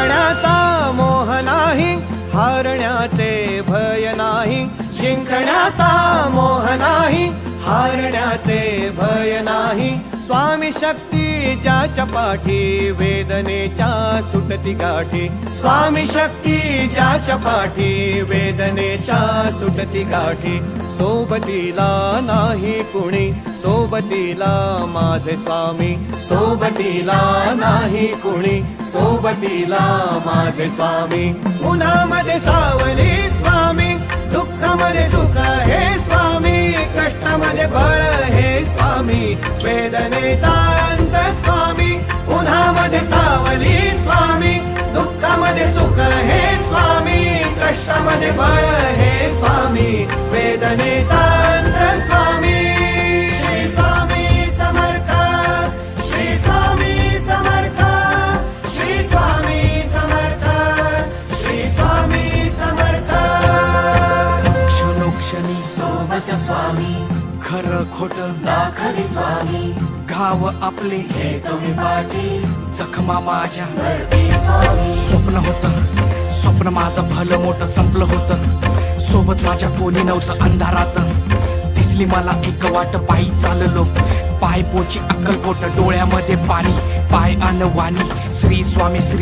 जिंकण्याचा मोह नाही, हारण्याचे भय नाही. जिंकण्याचा मोह नाही, हारण्याचे भय नाही. स्वामी शक्ती ज्याच्या पाठी, वेदनेच्या सुटती गाठी. स्वामी शक्ती ज्याच्या पाठी, वेदनेच्या सुटती गाठी. सोबतीला नाही कुणी, सोबतीला माझे स्वामी. सोबतीला नाही कुणी, सोबतीला माझे स्वामी. उन्हामध्ये सावली स्वामी, दुःखामध्ये सुख हे स्वामी. कष्टामध्ये बळ हे स्वामी, वेदनेचा अंत स्वामी. उन्हामध्ये सावली स्वामी, दुःखामध्ये सुख हे स्वामी. कष्टामध्ये बळ हे स्वामी, वेदनेचा अंत स्वामी. श्री स्वामी समर्थ, श्री स्वामी समर्थ, श्री स्वामी समर्थ, श्री स्वामी समर्थ. क्षणोक्षणी सोबत स्वामी, खरं खोट दाखवी स्वामी. घाव आपले घेतो मी पाठी, जखमा माझ्या भरती स्वामी. स्वप्न होतं, स्वप्न माझं भलं मोठं संपलं होतं. सोबत माझ्या कोणी नव्हतं अंधारात. दिसली मला एक वाट, पायी चाललो पाय पोची अक्कलकोट. डोळ्यामध्ये पाणी, पाय अनवाणी. श्री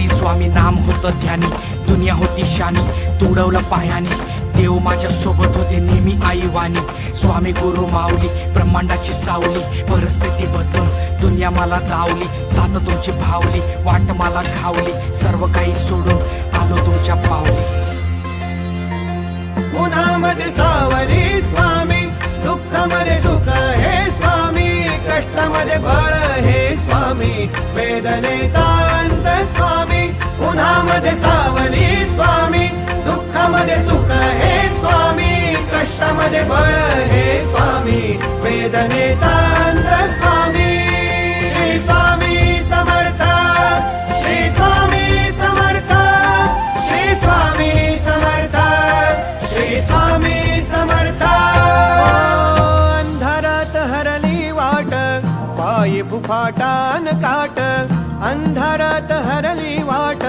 स्वामी नाम होतं ध्यानी. दुनिया होती शानी, तुडवलं पायाने. देव माझ्या सोबत होते नेहमी आईवानी. स्वामी गुरु माऊली, ब्रह्मांडाची सावली. परिस्थिती बदलून दुनिया मला दावली. साथ तुमची भावली, वाट मला खावली. सर्व काही सोडून आलो तुमच्या पावली. उन्हामध्ये सावली स्वामी, दुःखामध्ये सुख हे स्वामी. कष्टामध्ये बळ हे स्वामी, वेदनेचा अंत स्वामी. उन्हामध्ये सावली स्वामी, दुःखामध्ये सुख हे स्वामी. कष्टामध्ये बळ हे स्वामी, वेदनेचा अंत स्वामी. श्री स्वामी समर्थ, श्री स्वामी समर्थ, श्री स्वामी समर्थ, श्री स्वामी समर्थ. अंधारात हरली वाट, पायी फुफाटान काट. अंधारात हरली वाट,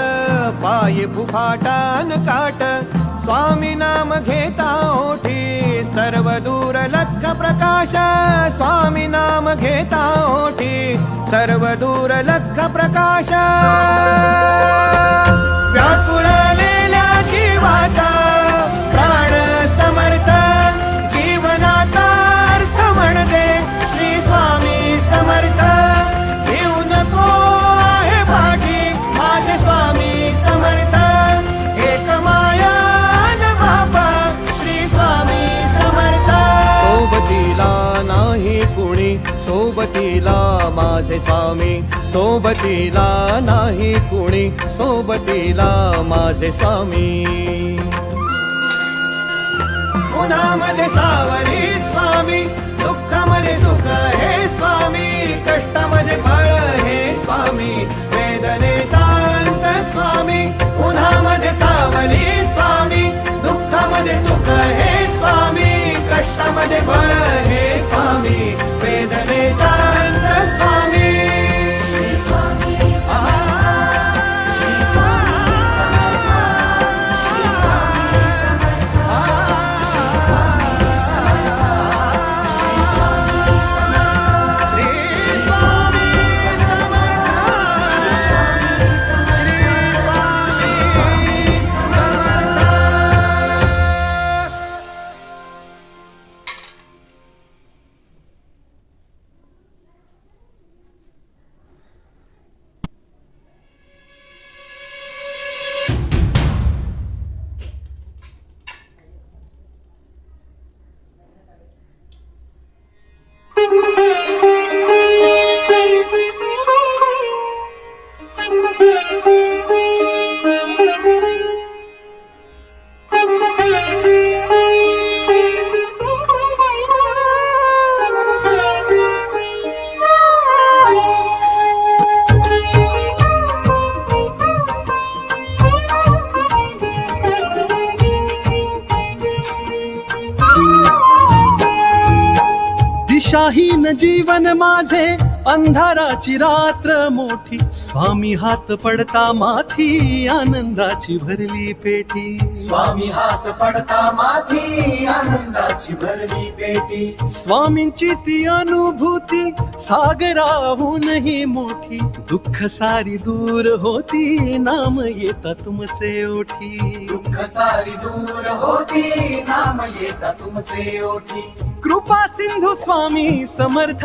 पायी फुफाटान काट. स्वामी नाम घेता ओठी, सर्व दूर लख प्रकाश. स्वामी नाम घेता ओठी, सर्व दूर लख प्रकाश. व्याकुळलेल्या जीवाचा प्राण समर्थ, जीवनाचा अर्थ म्हणजे श्री स्वामी समर्थ. घेऊ नको आहे पाठी, माझे स्वामी समर्थ. एक माया न बापा, श्री स्वामी समर्थ. सोबतीला नाही कुणी, सोबतीला माझे स्वामी. सोबतीला नाही कुणी, सोबतीला माझे स्वामी. उन्हामध्ये सावली स्वामी, दुःखामध्ये सुख हे स्वामी. कष्टामध्ये बळ हे स्वामी, वेदनेचा अंत स्वामी. उन्हामध्ये सावली स्वामी, दुःखामध्ये सुख हे स्वामी. कष्टामध्ये बळ हे स्वामी, वेदनेचा अंत स्वामी. श्री स्वामी समर्थ, श्री स्वामी समर्थ, श्री स्वामी समर्थ, श्री स्वामी समर्थ, श्री स्वामी समर्थ, श्री स्वामी समर्थ, श्री स्वामी समर्थ, श्री स्वामी समर्थ. दिशाहीन जीवन माझे अंधाराची रात्र मोठी स्वामी हात पडता माथी आनंदाची भरली पेटी स्वामी हात पडता माथी आनंदाची भरली पेटी स्वामींची ती अनुभूती सागराहूनही मोठी दुःख सारी दूर होती नाम येता तुमचे ओठी दुःख सारी दूर होती नाम येता तुमचे ओठी कृपा सिंधू स्वामी समर्थ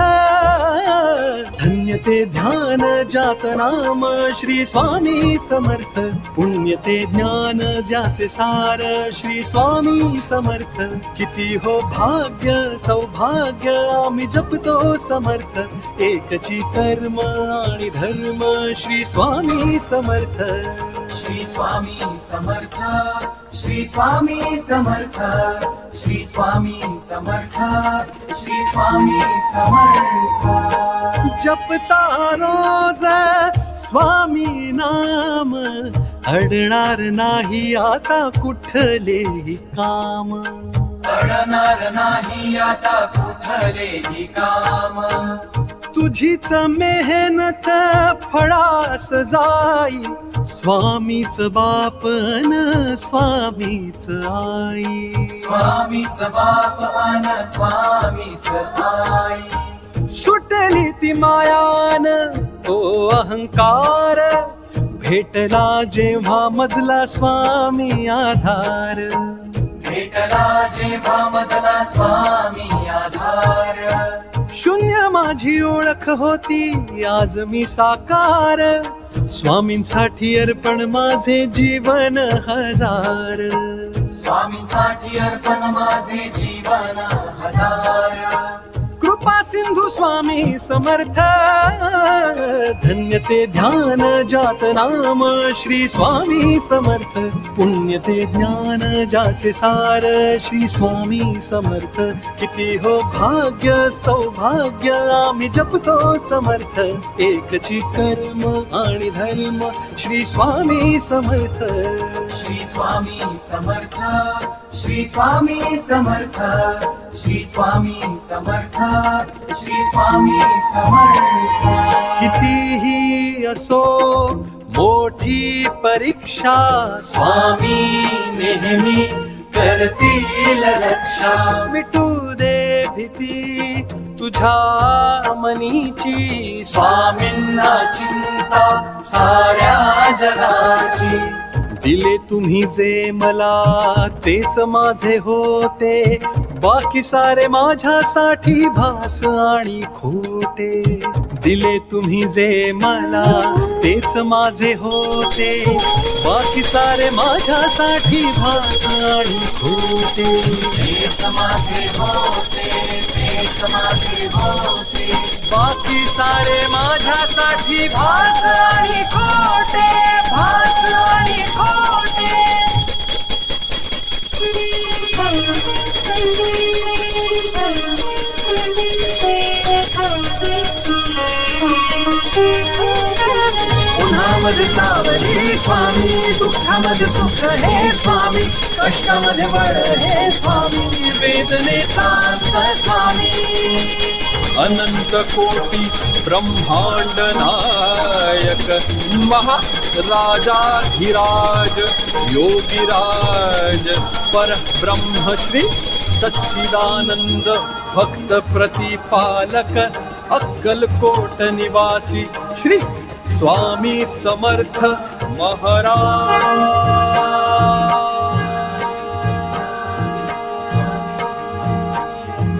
धन्य ते ध्यान जात नाम श्री स्वामी समर्थ पुण्य ते ज्ञान ज्याचे सार श्री स्वामी समर्थ किती हो भाग्य सौभाग्य आम्ही जपतो समर्थ एकची कर्म आणि धर्म श्री स्वामी समर्थ श्री स्वामी समर्थ श्री स्वामी समर्थ श्री स्वामी समर्थ श्री स्वामी समर्थ जपता रोज स्वामी नाम अडणार नाही आता कुठलेही काम अडणार नाही आता कुठलेही काम तुझीच मेहनत फळास जाई स्वामीच बापन स्वामीच आई स्वामीच बाप अन स्वामीच आई सुटली ती मायान तो अहंकार भेटला जेव्हा मजला स्वामी आधार भेटला जेव्हा मजला स्वामी आधार शून्य माझी ओळख होती आज मी साकार स्वामींसाठी अर्पण माझे जीवन हजार स्वामींसाठी अर्पण माझे जीवन हजार कृपा सिंधू स्वामी समर्थ धन्य ते ध्यान जात नाम श्री स्वामी समर्थ पुण्य ते ज्ञान जाचे सार श्री स्वामी समर्थ किती हो भाग्य सौभाग्य आम्ही जपतो समर्थ एकची कर्म आणि धर्म श्री स्वामी समर्थ श्री स्वामी समर्थ श्री स्वामी समर्थ श्री स्वामी समर्थ श्री स्वामी समर्थ कितीही असो मोठी परीक्षा स्वामी नेहमी करतील रक्षा मिटू दे भीती तुझ्या मनीची स्वामींना चिंता साऱ्या जगाची दिले तुम्ही जे मला तेच माझे होते बाकी सारे माझ्यासाठी भास आणि खोटे दिले तुम्ही जे मला तेच माझे होते बाकी सारे माझ्यासाठी भास आणि खोटे तेच माझे होते तेच माझे होते बाकी सारे माझ्यासाठी भास आणि खोटे भास आणि खोटे उन्हामध्ये सावली स्वामी दुःखामध्ये सुख हे स्वामी कष्टामध्ये बळ हे स्वामी वेदनेचा अंत स्वामी अनंत कोटी ब्रह्मांड नायक महाराजाधिराज योगीराज परब्रह्म श्री सच्चिदानंद भक्त प्रतिपालक अक्कलकोट निवासी श्री स्वामी समर्थ महाराज